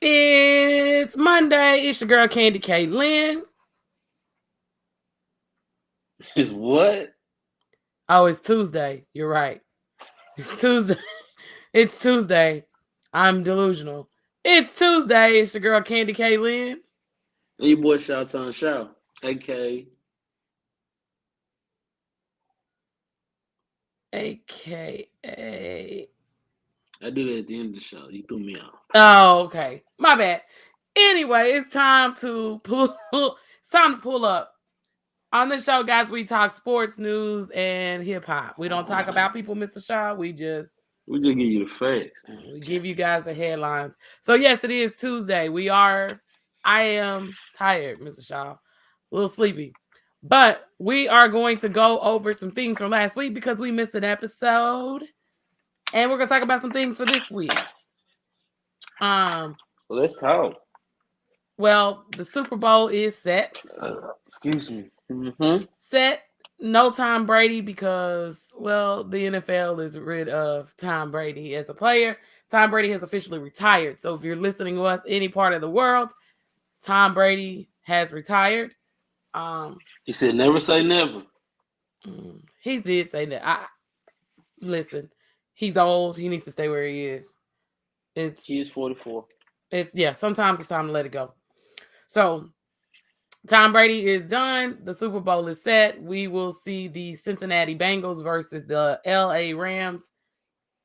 It's Monday. It's your girl Candy K. Lynn. Is what? Oh, it's Tuesday. You're right. It's Tuesday. It's Tuesday. I'm delusional. It's Tuesday. It's your girl Candy K. Lynn. And your boy Shout on Shout. AK. AKA. I do that at the end of the show. You threw me off. Oh, okay. My bad. Anyway, it's time to pull. It's time to pull up. On this show, guys, we talk sports, news, and hip hop. We don't talk about people, Mr. Shaw. We just give you the facts. We give you guys the headlines. So yes, it is Tuesday. I am tired, Mr. Shaw. A little sleepy. But we are going to go over some things from last week because we missed an episode. And we're gonna talk about some things for this week. Well, let's talk. Well, the Super Bowl is set. Excuse me. Mm-hmm. Set. No Tom Brady because, well, the NFL is rid of Tom Brady as a player. Tom Brady has officially retired. So if you're listening to us any part of the world, Tom Brady has retired. He said never say never. He did say that. Listen, he's old. He needs to stay where he is. He is 44. Sometimes it's time to let it go. So Tom Brady is done. The Super Bowl is set. We will see the Cincinnati Bengals versus the LA Rams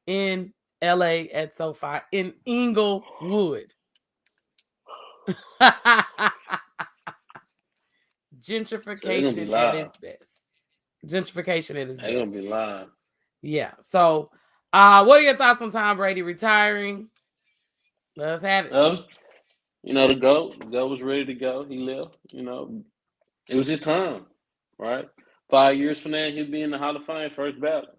in LA at SoFi in Inglewood. Gentrification So at its best. Gentrification at its they're best. gonna be live. Yeah. So, what are your thoughts on Tom Brady retiring? Let's have it. The GOAT. The GOAT was ready to go. He left. It was his time, right? 5 years from now, he'll be in the Hall of Fame first ballot.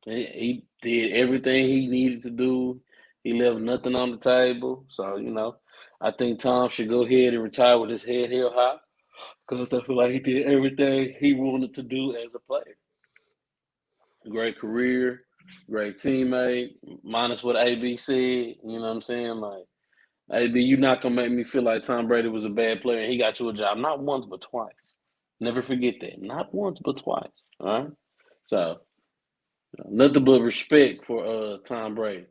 He did everything he needed to do. He left nothing on the table. So, I think Tom should go ahead and retire with his head held high because I feel like he did everything he wanted to do as a player. Great career, great teammate, minus what AB said. You know what I'm saying? Like, AB, you're not going to make me feel like Tom Brady was a bad player and he got you a job. Not once, but twice. Never forget that. Not once, but twice. All right? So, nothing but respect for Tom Brady.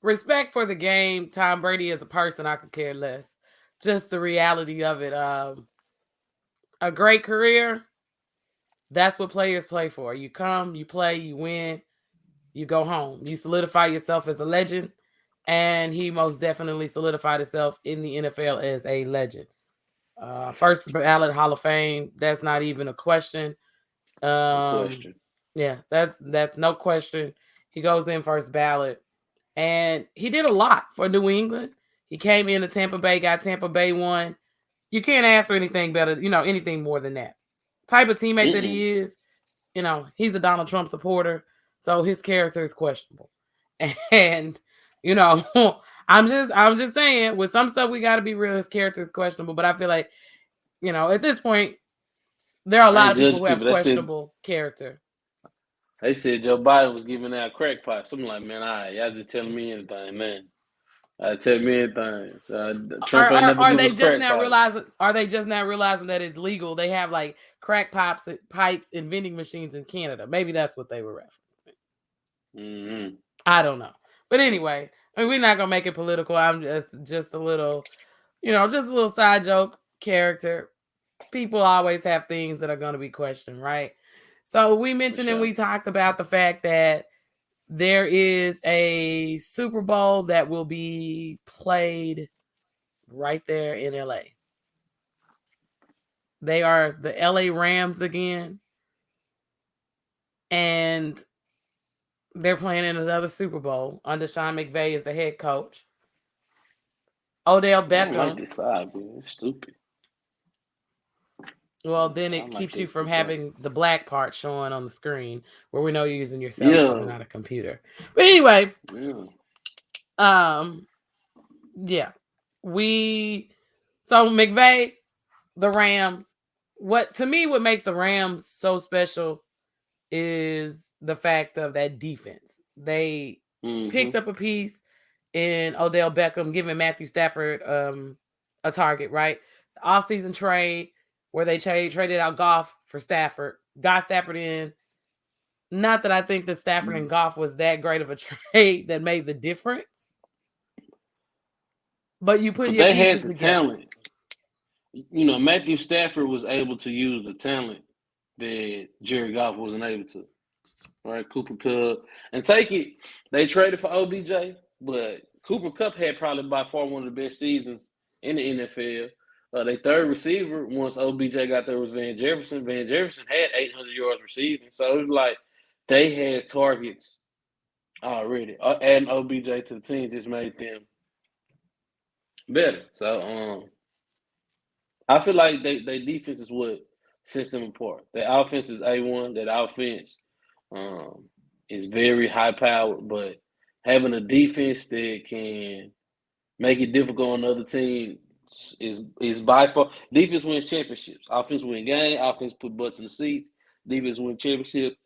Respect for the game. Tom Brady as a person, I could care less. Just the reality of it. A great career. That's what players play for. You come, you play, you win, you go home. You solidify yourself as a legend, and he most definitely solidified himself in the NFL as a legend. First ballot Hall of Fame. That's not even a question. No question. Yeah, that's no question. He goes in first ballot, and he did a lot for New England. He came into Tampa Bay, got Tampa Bay one. You can't ask for anything better, anything more than that. Type of teammate that Mm-mm. he is, he's a Donald Trump supporter, so his character is questionable. And you know, I'm just saying, with some stuff we got to be real. His character is questionable, but I feel like, at this point, there are a I lot ain't of people judge who have people. questionable character. They said Joe Biden was giving out crack pipes. I'm like, man, all right, y'all just telling me anything, man. Tell me anything. Are, Trump ain't are never are give they us just crack now pipes. realizing? Are they just now realizing that it's legal? They have like crack pipes and vending machines in Canada. Maybe that's what they were referencing. Mm-hmm. I don't know, but anyway, we're not gonna make it political. I'm just a little, just a little side joke. Character. People always have things that are gonna be questioned, right? So we For mentioned and sure. we talked about the fact that there is a Super Bowl that will be played right there in LA. They are the LA Rams again, and they're playing in another Super Bowl under Sean McVay as the head coach. Odell I don't like Beckham. this side, bro. It's stupid. Well, then I it don't like keeps you that from too much. having the black part showing on the screen where we know you're using your cell phone and Yeah. not a computer. But anyway, Yeah. um, yeah, we so McVay, the Rams. What makes the Rams so special is the fact of that defense. They Mm-hmm. picked up a piece in Odell Beckham giving Matthew Stafford a target, right? The offseason trade where they traded out Goff for Stafford, got Stafford in. Not that I think that Stafford and Goff was that great of a trade that made the difference, but you put But your they had pieces the together. talent. You know, Matthew Stafford was able to use the talent that Jared Goff wasn't able to. Right, Cooper Kupp. And take it, they traded for OBJ, but Cooper Kupp had probably by far one of the best seasons in the NFL. Their third receiver, once OBJ got there, was Van Jefferson. Van Jefferson had 800 yards receiving. So it was like they had targets already. Adding OBJ to the team just made them better. So I feel like they defense is what sets them apart. Their offense is A1. That offense um, is very high powered, but having a defense that can make it difficult on the other team is by far defense wins championships. Offense win game. Offense put butts in the seats. Defense win championships.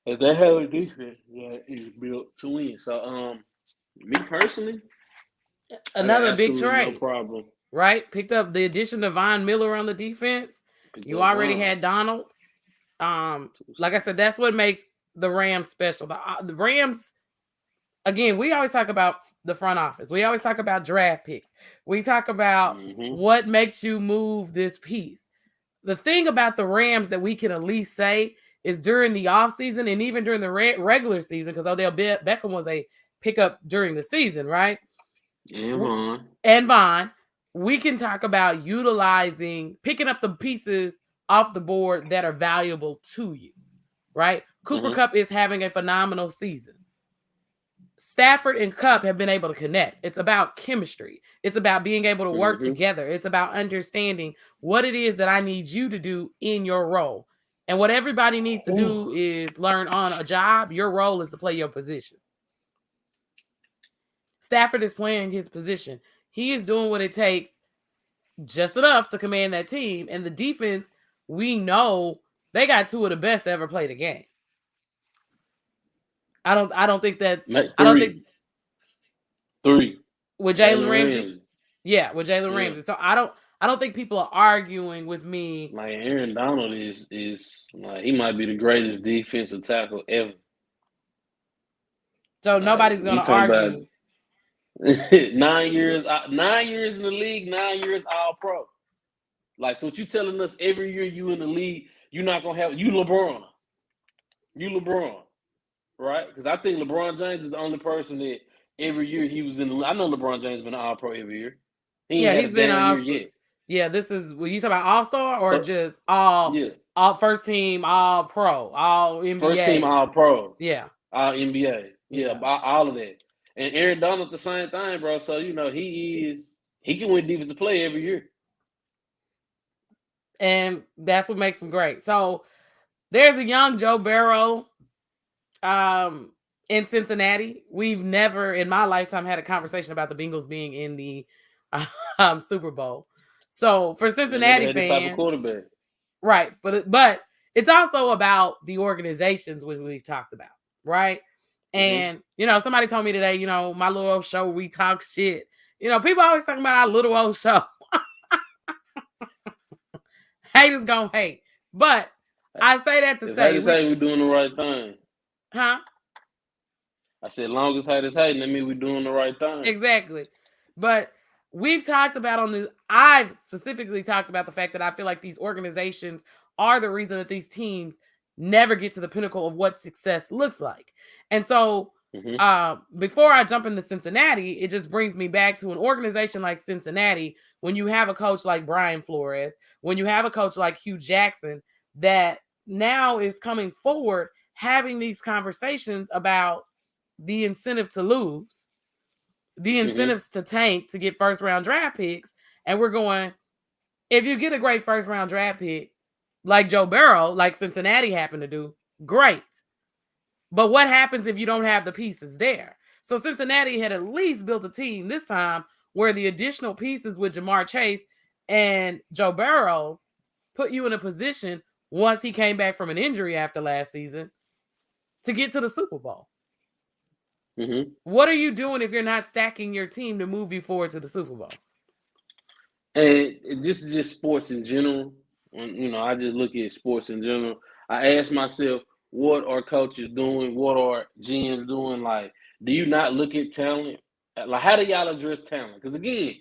If they have a defense that is built to win. So me personally, I got Another big absolutely no trade, problem. right? Picked up the addition of Von Miller on the defense. Pick You up already Vaughn. had Donald. Like I said, that's what makes the Rams special. The Rams, again, we always talk about the front office. We always talk about draft picks. We talk about what makes you move this piece. The thing about the Rams that we can at least say is during the offseason and even during the regular season, because Odell Beckham was a pickup during the season, right? And Vaughn, we can talk about picking up the pieces off the board that are valuable to you, right? Cooper Kupp is having a phenomenal season. Stafford and Kupp have been able to connect. It's about chemistry. It's about being able to work together. It's about understanding what it is that I need you to do in your role. And what everybody needs to do is learn on a job. Your role is to play your position. Stafford is playing his position. He is doing what it takes just enough to command that team. And the defense, we know they got two of the best to ever play the game. I don't think that's I don't think three with Jalen Ramsey. Yeah, with Jalen Ramsey. So I don't think people are arguing with me. Like Aaron Donald is like he might be the greatest defensive tackle ever. So nobody's gonna argue. 9 years in the league, 9 years all pro. Like, so what you telling us every year you in the league, you're not gonna have you LeBron. Right? Because I think LeBron James is the only person that every year he was in the league. I know LeBron James has been an all pro every year. He ain't had a down year yet. Yeah, this is you talking about all-star or just all first team, all pro, all NBA. First team all pro. Yeah. All NBA. Yeah, all of that. And Aaron Donald the same thing, bro. So you know he can win defensive play every year. And that's what makes him great. So there's a young Joe Burrow in Cincinnati. We've never in my lifetime had a conversation about the Bengals being in the Super Bowl. So for Cincinnati fans, this type of quarterback. Right. But it's also about the organizations which we've talked about, right? And you know, somebody told me today, you know, my little old show, we talk shit. You know, people always talking about our little old show. Haters gonna hate. But I say that to say we're doing the right thing. Huh? I said, long as haters hating, that means we're doing the right thing. Exactly. But we've talked about on this, I've specifically talked about the fact that I feel like these organizations are the reason that these teams never get to the pinnacle of what success looks like. And so before I jump into Cincinnati, it just brings me back to an organization like Cincinnati. When you have a coach like Brian Flores, when you have a coach like Hugh Jackson that now is coming forward, having these conversations about the incentive to lose, the incentives to tank to get first round draft picks. And we're going, if you get a great first round draft pick, like Joe Burrow, like Cincinnati happened to do, great. But what happens if you don't have the pieces there? So Cincinnati had at least built a team this time where the additional pieces with Jamar Chase and Joe Burrow put you in a position once he came back from an injury after last season to get to the Super Bowl. Mm-hmm. What are you doing if you're not stacking your team to move you forward to the Super Bowl? And this is just sports in general. I just look at sports in general. I ask myself, what are coaches doing? What are GMs doing? Like, do you not look at talent? Like, how do y'all address talent? Because again,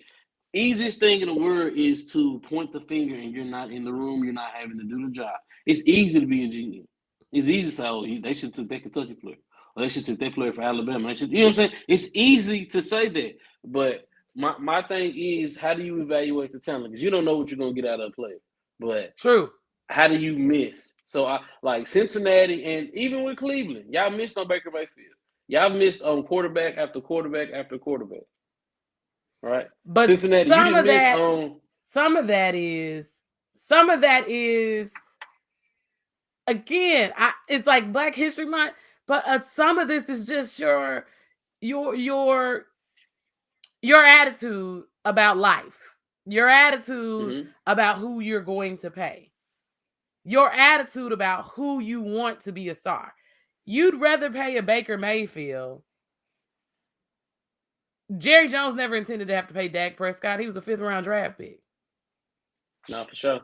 easiest thing in the world is to point the finger and you're not in the room. You're not having to do the job. It's easy to be a GM. It's easy to say, oh, they should have took that Kentucky player, or they should have took that player for Alabama. They should, you know what I'm saying? It's easy to say that, but my thing is, how do you evaluate the talent? Because you don't know what you're gonna get out of a player. But True. how do you miss? So I like Cincinnati and even with Cleveland, y'all missed on Baker Mayfield. Y'all missed on quarterback after quarterback after quarterback. Right? But Cincinnati, you didn't miss on some of that is again, it's like Black History Month, but some of this is just your attitude about life, your attitude about who you're going to pay, your attitude about who you want to be a star. You'd rather pay a Baker Mayfield. Jerry Jones never intended to have to pay Dak Prescott. He was a 5th-round draft pick. No, for sure.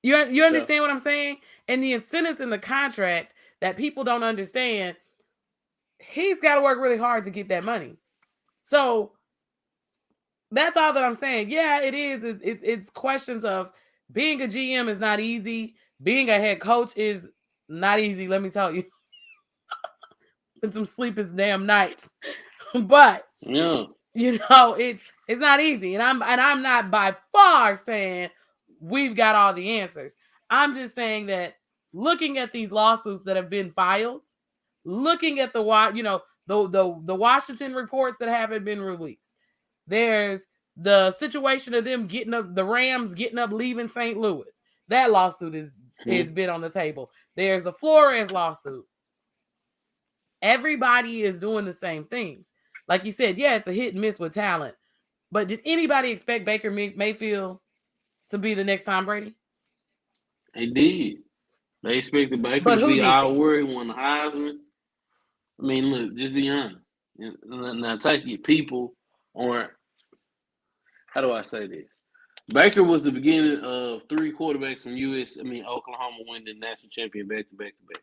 You understand what I'm saying? And the incentives in the contract that people don't understand, he's got to work really hard to get that money. So that's all that I'm saying. Yeah, it is. It's questions of being a GM is not easy. Being a head coach is not easy. Let me tell you. Been some sleepless damn nights, but yeah, it's not easy. And I'm not by far saying we've got all the answers. I'm just saying that looking at these lawsuits that have been filed, looking at the Washington reports that haven't been released. There's the situation of them getting up, the Rams getting up, leaving St. Louis. That lawsuit is been on the table. There's the Flores lawsuit. Everybody is doing the same things. Like you said, yeah, it's a hit and miss with talent. But did anybody expect Baker Mayfield to be the next Tom Brady? They did. They expected Baker But to who be did? our word, won the Heisman. I mean, look, just be honest. Now, take it, people aren't. How do I say this? Baker was the beginning of 3 quarterbacks from Oklahoma winning the national champion back to back to back.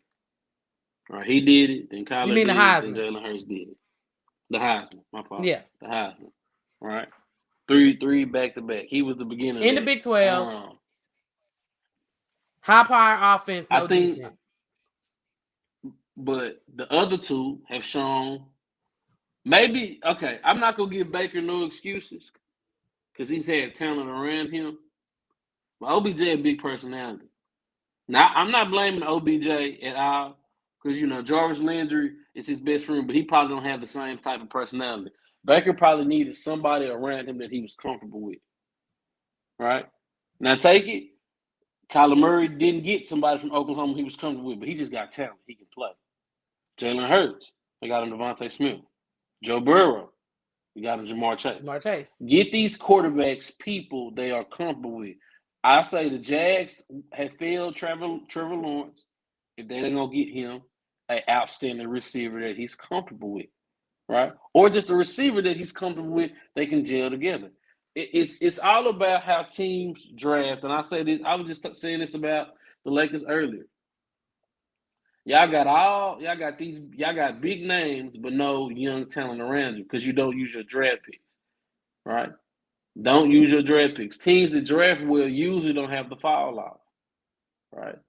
All right, he did it. Then Kyler You mean did the it. Then Heisman? Jalen Hurts did it. The Heisman, my fault. Yeah, the Heisman. All right, three back to back. He was the beginning in of the that. Big 12. High power offense, no I think, defense. but the other two have shown maybe okay. I'm not gonna give Baker no excuses because he's had talent around him. But OBJ a big personality. Now I'm not blaming OBJ at all because Jarvis Landry is his best friend, but he probably don't have the same type of personality. Baker probably needed somebody around him that he was comfortable with. Right? Now take it. Kyler Murray didn't get somebody from Oklahoma he was comfortable with, but he just got talent. He can play. Jalen Hurts, they got him Devontae Smith. Joe Burrow, we got him Jamar Chase. Get these quarterbacks people they are comfortable with. I say the Jags have failed Trevor Lawrence. If they ain't gonna get him an outstanding receiver that he's comfortable with, right? Or just a receiver that he's comfortable with, they can gel together. It's all about how teams draft. And I say this, I was just saying this about the Lakers earlier. Y'all got big names, but no young talent around you because you don't use your draft picks, right? Don't use your draft picks. Teams that draft well usually don't have the fall off, right?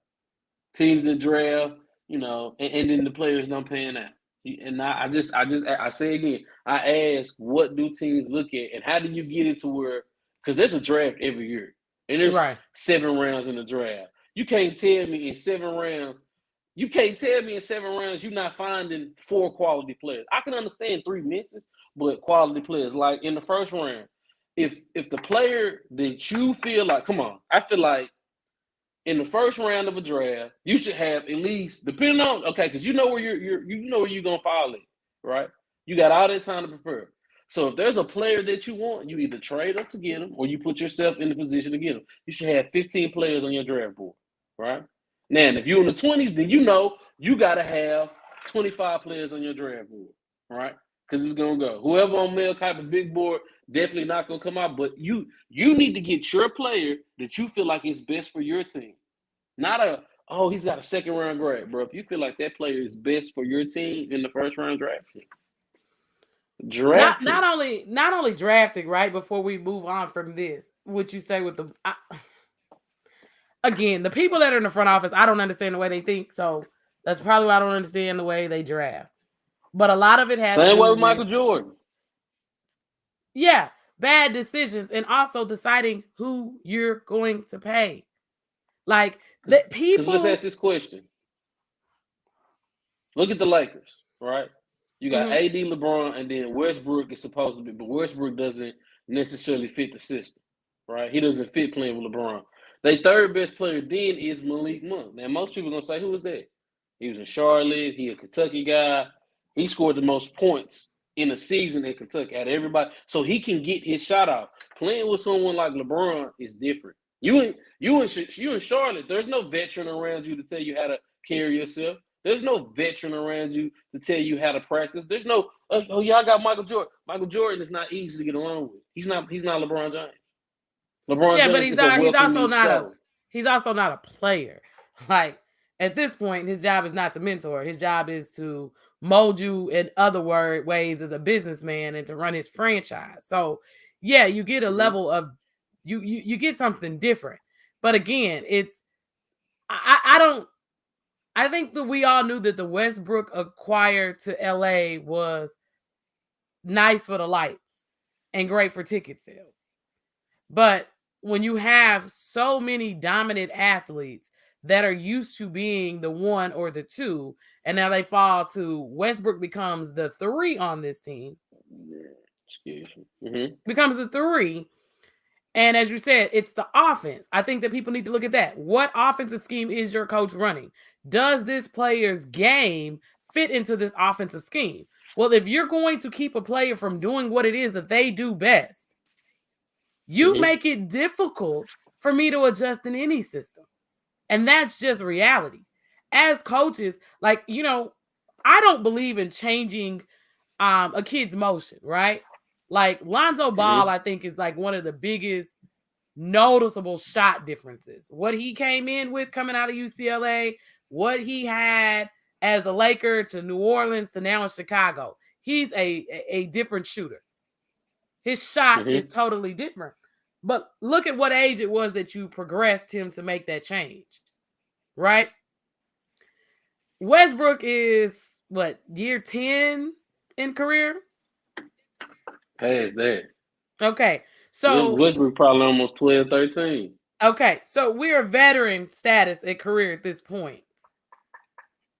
Teams that draft, and then the players don't pan out. And I say again, I ask, what do teams look at, and how do you get it to where? Because there's a draft every year, and there's 7 rounds in the draft. You can't tell me in 7 rounds. You can't tell me in 7 rounds you're not finding 4 quality players. I can understand 3 misses, but quality players. Like in the first round, if the player that you feel like, come on, I feel like in the first round of a draft, you should have at least, depending on, okay, because you know where you're gonna fall in, right? You got all that time to prepare. So if there's a player that you want, you either trade up to get him or you put yourself in the position to get him. You should have 15 players on your draft board, right? Now, if you're in the 20s, then you got to have 25 players on your draft board, right? because it's gonna go. Whoever on Mel Kiper's big board definitely not gonna come out. But you need to get your player that you feel like is best for your team. Not he's got a second round grab, bro. If you feel like that player is best for your team in the first round, draft him. Not only drafting right before we move on from this. What you say with again, the people that are in the front office, I don't understand the way they think. So that's probably why I don't understand the way they draft. But a lot of it has to Same do way with with Michael Jordan. Yeah, bad decisions and also deciding who you're going to pay. Like that Because let's people. ask this question. Look at the Lakers, right? You got AD, LeBron, and then Westbrook is supposed to be, but Westbrook doesn't necessarily fit the system, right? He doesn't fit playing with LeBron. Their third best player then is Malik Monk. Now, most people are going to say, who is that? He was in Charlotte. He a Kentucky guy. He scored the most points in a season in Kentucky out of everybody. So he can get his shot off. Playing with someone like LeBron is different. You in Charlotte, there's no veteran around you to tell you how to carry yourself. There's no veteran around you to tell you how to practice. There's no, y'all got Michael Jordan. Michael Jordan is not easy to get along with. He's not LeBron James. LeBron Yeah, but James is a welcoming soul. He's also not a player. Like at this point, his job is not to mentor. His job is to mold you in other ways as a businessman and to run his franchise. So yeah, you get a level of you get something different. But again, I think that we all knew that the Westbrook acquired to LA was nice for the lights and great for ticket sales. But when you have so many dominant athletes that are used to being the one or the two, and now they fall to Westbrook becomes the 3 on this team. Excuse me. Becomes the 3. And as you said, it's the offense. I think that people need to look at that. What offensive scheme is your coach running? Does this player's game fit into this offensive scheme? Well, if you're going to keep a player from doing what it is that they do best, you make it difficult for me to adjust in any system. And that's just reality. As coaches, like, I don't believe in changing a kid's motion, right? Like Lonzo Ball, I think, is like one of the biggest noticeable shot differences. What he came in with coming out of UCLA, what he had as a Laker to New Orleans to now in Chicago. He's a different shooter. His shot is totally different. But look at what age it was that you progressed him to make that change, right? Westbrook is, year 10 in career? Past that. Okay, so Westbrook probably almost 12, 13. Okay, so we're veteran status at career at this point.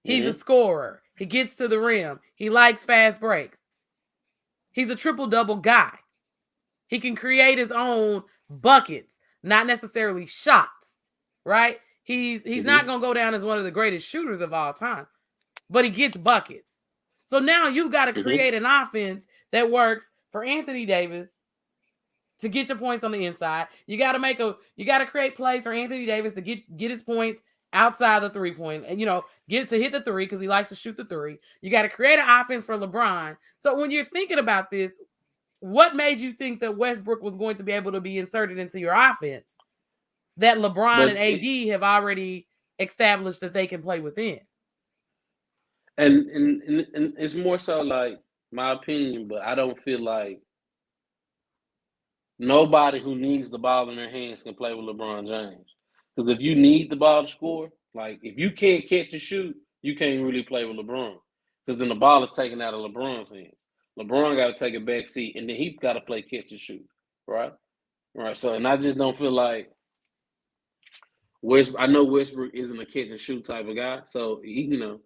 He's a scorer. He gets to the rim. He likes fast breaks. He's a triple-double guy. He can create his own buckets, not necessarily shots, right? He's not going to go down as one of the greatest shooters of all time, but he gets buckets. So now you've got to create an offense that works for Anthony Davis to get your points on the inside. You got to create plays for Anthony Davis to get his points outside the 3-point and get to hit the 3 because he likes to shoot the 3. You got to create an offense for LeBron. So when you're thinking about this, what made you think that Westbrook was going to be able to be inserted into your offense that LeBron and AD have already established that they can play within? And it's more so like my opinion, but I don't feel like nobody who needs the ball in their hands can play with LeBron James. Because if you need the ball to score, like if you can't catch and shoot, you can't really play with LeBron. Because then the ball is taken out of LeBron's hands. LeBron got to take a back seat, and then he's got to play catch and shoot, right? Right. So, and I just don't feel like I know Westbrook isn't a catch and shoot type of guy. So, it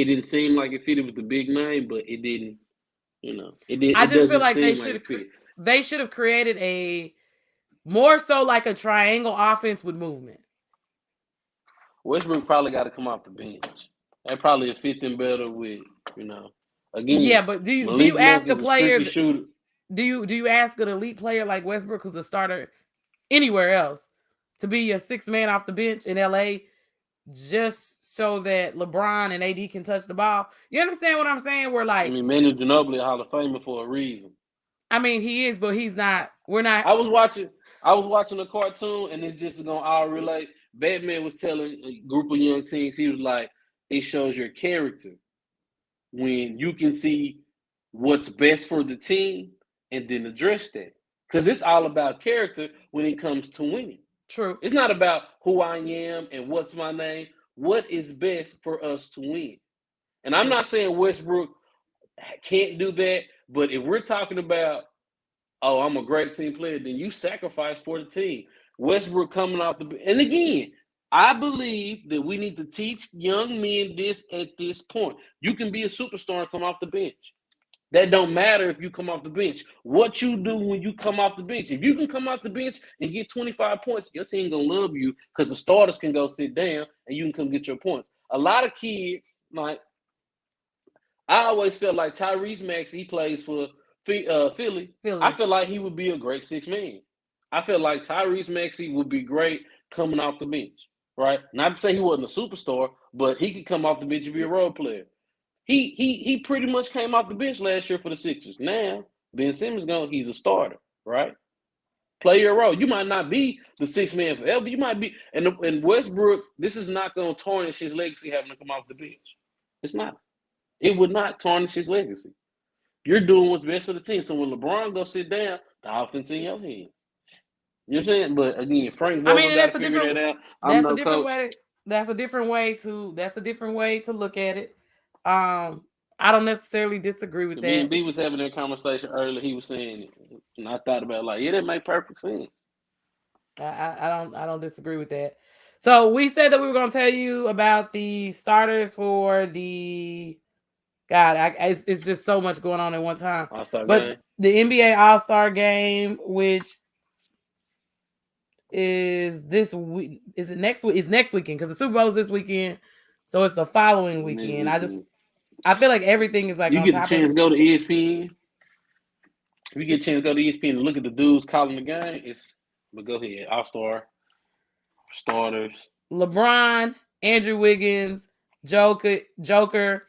didn't seem like it fitted with the big name, but it didn't. I just feel like they should have created a more so like a triangle offense with movement. Westbrook probably got to come off the bench. That probably fit them better with, again. Yeah, but do you ask a player? Do you ask an elite player like Westbrook, who's a starter anywhere else, to be your 6th man off the bench in LA? just so that LeBron and AD can touch the ball. You understand what I'm saying? We're I like, mean, Manu Ginobili, Hall of Famer for a reason. I mean, he is, but he's not. We're not. I was watching a cartoon, and it's just gonna all relate. Batman was telling a group of young teens, he was like, "It shows your character when you can see what's best for the team and then address that. Because it's all about character when it comes to winning. True. It's not about who I am and what's my name. What is best for us to win? And I'm True. not saying Westbrook can't do that, but if we're talking about, oh, I'm a great team player, then you sacrifice for the team. Westbrook coming off the, and again, I believe that we need to teach young men this at this point. You can be a superstar and come off the bench. That don't matter if you come off the bench. What you do when you come off the bench. If you can come off the bench and get 25 points, your team gonna love you because the starters can go sit down and you can come get your points. A lot of kids, like I always felt like Tyrese Maxey, he plays for Philly. I feel like he would be a great six man. I feel like Tyrese Maxey would be great coming off the bench, right? Not to say he wasn't a superstar, but he could come off the bench and be a role player. He pretty much came off the bench last year for the Sixers. Now Ben Simmons he's a starter, right? Play your role. You might not be the sixth man forever. You might be, and Westbrook. This is not going to tarnish his legacy having to come off the bench. It's not. It would not tarnish his legacy. You're doing what's best for the team. So when LeBron goes sit down, the offense in your hands. You know what I'm saying? But again, Frank Vogel got to figure that out. I'm no coach. That's a different way to look at it. I don't necessarily disagree with that. Me and B was having that conversation earlier. He was saying it, and I thought about it like, yeah, that make perfect sense. I don't disagree with that. So we said that we were going to tell you about the starters for the it's just so much going on at one time. All-Star but game. The NBA All-Star game, which is this week, is it next week? It's next weekend because the Super Bowl is this weekend, so it's the following weekend. I feel like everything is like you get a chance to go to ESPN. If you get a chance to go to ESPN and look at the dudes calling the game, but go ahead, All-Star starters: LeBron, Andrew Wiggins, Joker,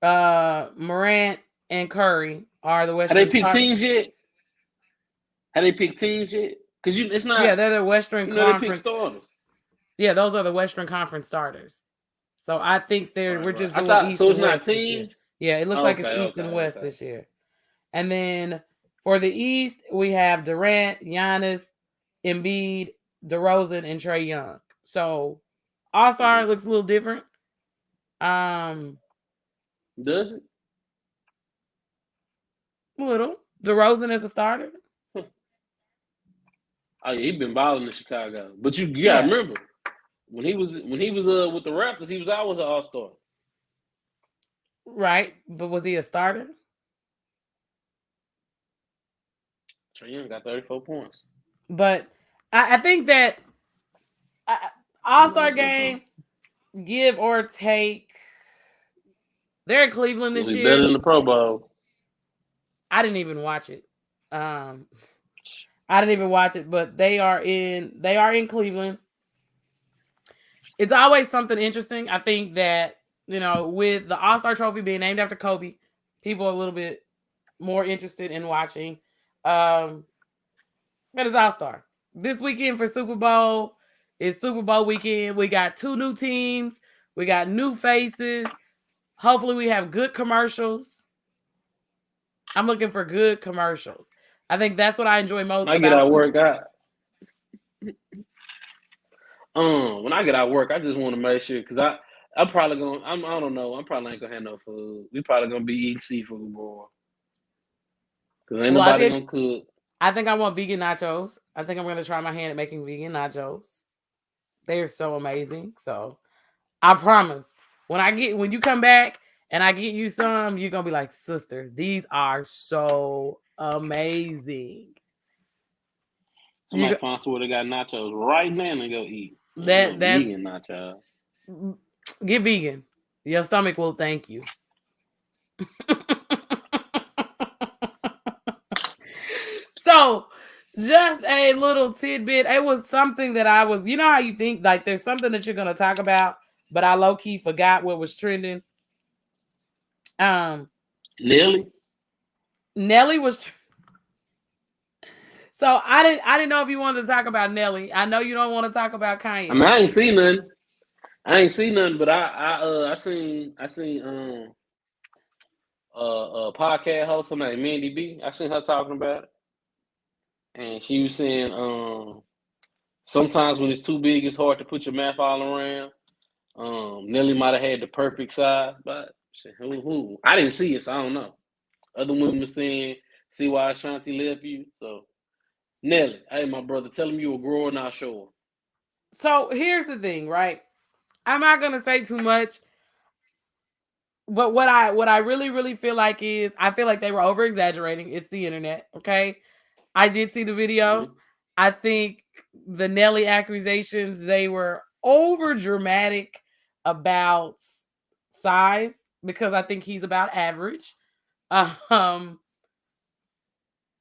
Morant, and Curry are the Western. Have they picked teams yet? Because it's not. Yeah, they're the Western Conference. They pick starters. Yeah, those are the Western Conference starters. So I think we're just doing East so and it's not West teams. Yeah, it looks like it's East and West this year. And then for the East, we have Durant, Giannis, Embiid, DeRozan, and Trae Young. So All-Star looks a little different. Does it? A little. DeRozan is a starter. Oh yeah, he's been balling in Chicago. But you gotta remember, when he was with the Raptors, he was always an All-Star. Right, but was he a starter? Trae Young got 34 points. But I think that All-Star game, give or take, they're in Cleveland this year. Better than the Pro Bowl. I didn't even watch it. I didn't even watch it, but they are in Cleveland. It's always something interesting. I think that, with the All-Star trophy being named after Kobe, people are a little bit more interested in watching. But it's All-Star. This weekend for Super Bowl is Super Bowl weekend. We got 2 new teams. We got new faces. Hopefully we have good commercials. I'm looking for good commercials. I think that's what I enjoy most. When I get out of work, when I get out of work, I just want to make sure because I'm probably gonna. I don't know. I'm probably ain't gonna have no food. We probably gonna be eating seafood more because ain't nobody gonna cook. I think I want vegan nachos. I think I'm gonna try my hand at making vegan nachos. They are so amazing. So I promise when you come back and I get you some, you're gonna be like, sister, these are so amazing. I might find somewhere they got nachos right now and go eat. That's vegan nachos. Get vegan. Your stomach will thank you. So, just a little tidbit. It was something that how you think like there's something that you're gonna talk about but I low key forgot what was trending. Um, Nelly. Nelly was. So I didn't know if you wanted to talk about Nelly. I know you don't want to talk about I mean, Kanye. I ain't seen nothing. I ain't seen nothing, but I seen podcast host named Mandy B. I seen her talking about it, and she was saying sometimes when it's too big, it's hard to put your mouth all around. Nelly might have had the perfect size, but who? I didn't see it, so I don't know. Other women were saying, "See why Ashanti left you." So Nelly, hey, my brother, tell him you were growing out shore. So here's the thing, right? I'm not gonna say too much, but what I really feel like is I feel like they were over exaggerating. It's the internet, okay? I did see the video. Mm-hmm. I think the Nelly accusations, they were over dramatic about size because I think he's about average. Um,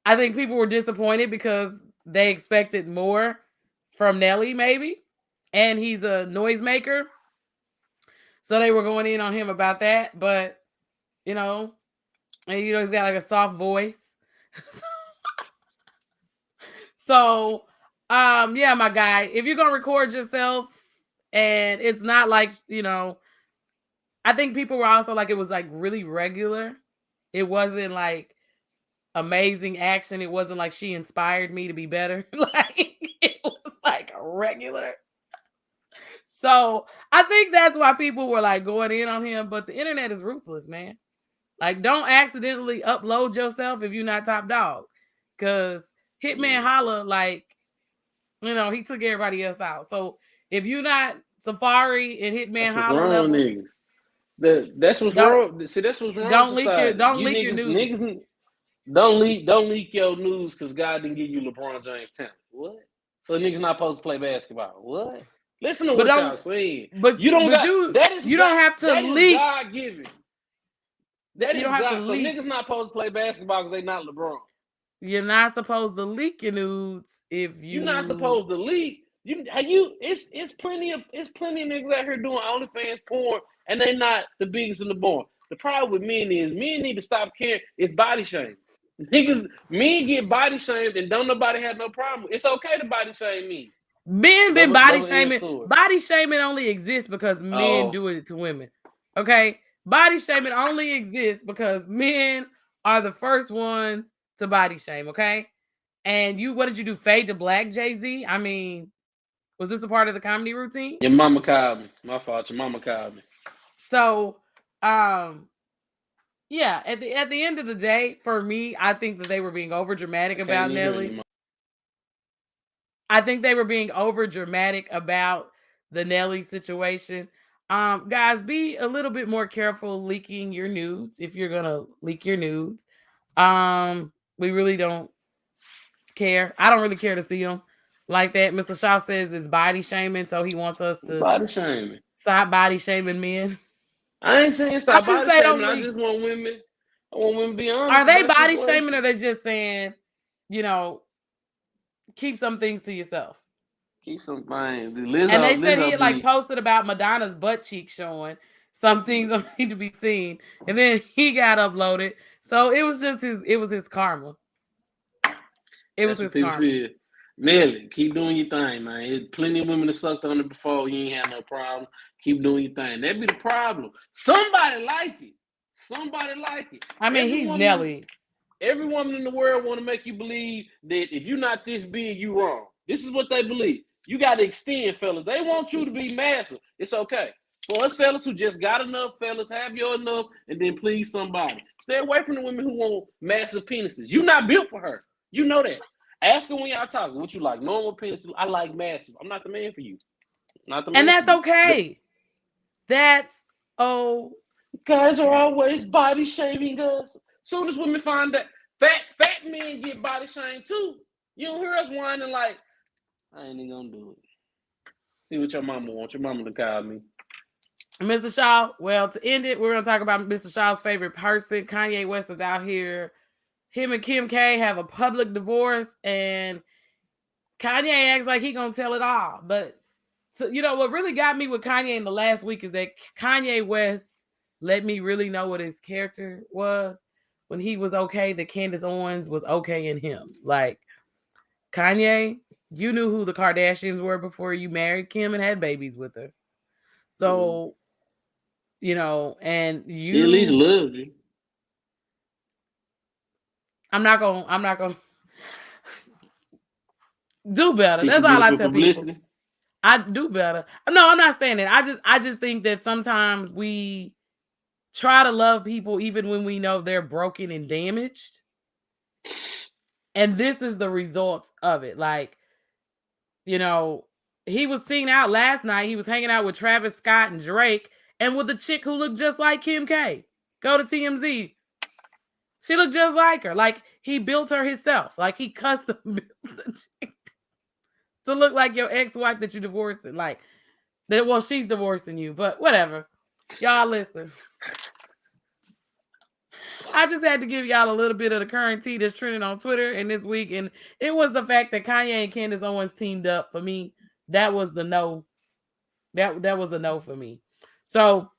I think people were disappointed because they expected more from Nelly, maybe, and he's a noisemaker, so they were going in on him about that. But you know, and he's got like a soft voice, so yeah, my guy, if you're gonna record yourself, and it's not like I think people were also like it was like really regular. It wasn't like amazing action. It wasn't like she inspired me to be better. Like it was like a regular. So I think that's why people were like going in on him. But the internet is ruthless, man. Like don't accidentally upload yourself if you're not top dog. Cause Hitman Yeah. Holla, like, he took everybody else out. So if you're not Safari and Hitman That's what's Holla wrong, level, niggas. That's what's don't wrong. See, that's what's wrong with don't leak your society. don't You leak your niggas, news. don't leak your news because God didn't give you LeBron James talent. What? So niggas not supposed to play basketball. What? Listen to But what y'all don't saying. but You don't but got you that is you God don't have to that is leak. God given. That You is don't have to God. So leak. niggas not supposed to play basketball because they not LeBron. You're not supposed to leak your nudes if You're not you supposed to leak. It's plenty of niggas out here doing OnlyFans porn and they not the biggest in the born. The problem with men is men need to stop caring. It's body shame. Niggas, men get body shamed and don't nobody have no problem. It's okay to body shame me. men been Double body double edged shaming. sword. Body shaming only exists because men Oh, do it to women. Okay? Body shaming only exists because men are the first ones to body shame, okay? And what did you do? Fade to black, Jay-Z? I mean, was this a part of the comedy routine? your mama called me. My fault. Your mama called me. So, um, yeah, at the end of the day, for me, I think that they were being over I dramatic can't about even hear Nelly. you. I think they were being over dramatic about the Nelly situation. Guys, be a little bit more careful leaking your nudes if you're gonna leak your nudes. We really don't care. I don't really care to see them like that. Mr. Shaw says it's body shaming, so he wants us to Body shaming. stop body shaming men. I ain't saying I stop just body say shaming. don't I leak. just want women. I want women to be Are honest they about body shaming, situations. or they just saying, you know, keep some things to yourself? Keep some things. And they Lizzo, said he Lizzo had like be. posted about Madonna's butt cheek showing. Some things don't need to be seen. And then he got uploaded. So it was just his karma. It was That's what his people karma. feel. Nelly, keep doing your thing, man. There's plenty of women that sucked on it before. You ain't had no problem. Keep doing your thing. That be the problem. Somebody like it. Somebody like it. I mean, Every he's woman, Nelly. every woman in the world want to make you believe that if you're not this big, you wrong. This is what they believe. You got to extend, fellas. They want you to be massive. It's okay. For us fellas who just got enough, fellas, have your enough, and then please somebody. Stay away from the women who want massive penises. You're not built for her. You know that. Ask her when y'all talking. What you like? Normal penis? I like massive. I'm not the man for you. Not the And man for that's you. okay. That's oh Guys are okay. always body shaming us. Soon as women find that fat men get body shamed too. You don't hear us whining like, I ain't even gonna do it. See what your mama wants. Your mama to call me. Mr. Shaw, well, to end it, we're gonna talk about Mr. Shaw's favorite person. Kanye West is out here. Him and Kim K have a public divorce, and Kanye acts like he gonna tell it all. But So, what really got me with Kanye in the last week is that Kanye West let me really know what his character was when he was okay, that Candace Owens was okay in him. Like, Kanye, you knew who the Kardashians were before you married Kim and had babies with her. So, and She at least you, loved you. I'm not gonna do better. Think she That's did all it I for tell people. publicity? I do better. No, I'm not saying that. I just think that sometimes we try to love people even when we know they're broken and damaged. And this is the result of it. Like, he was seen out last night. He was hanging out with Travis Scott and Drake and with a chick who looked just like Kim K. Go to TMZ. She looked just like her. Like, he built her himself. Like, he custom built the chick to look like your ex-wife that you divorced. Like, well, she's divorcing you, but whatever. Y'all listen. I just had to give y'all a little bit of the current tea that's trending on Twitter and this week. And it was the fact that Kanye and Candace Owens teamed up for me. That was the no. That was a no for me. So,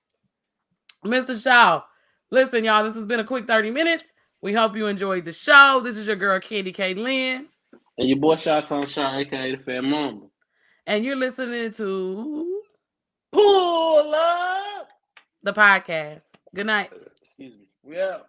Mr. Shaw, listen, y'all, this has been a quick 30 minutes. We hope you enjoyed the show. This is your girl, Candy K. Lynn. And your boy Shot on Shot, aka the Fat Mama. And you're listening to Pull up the podcast. Good night. Excuse me. We out.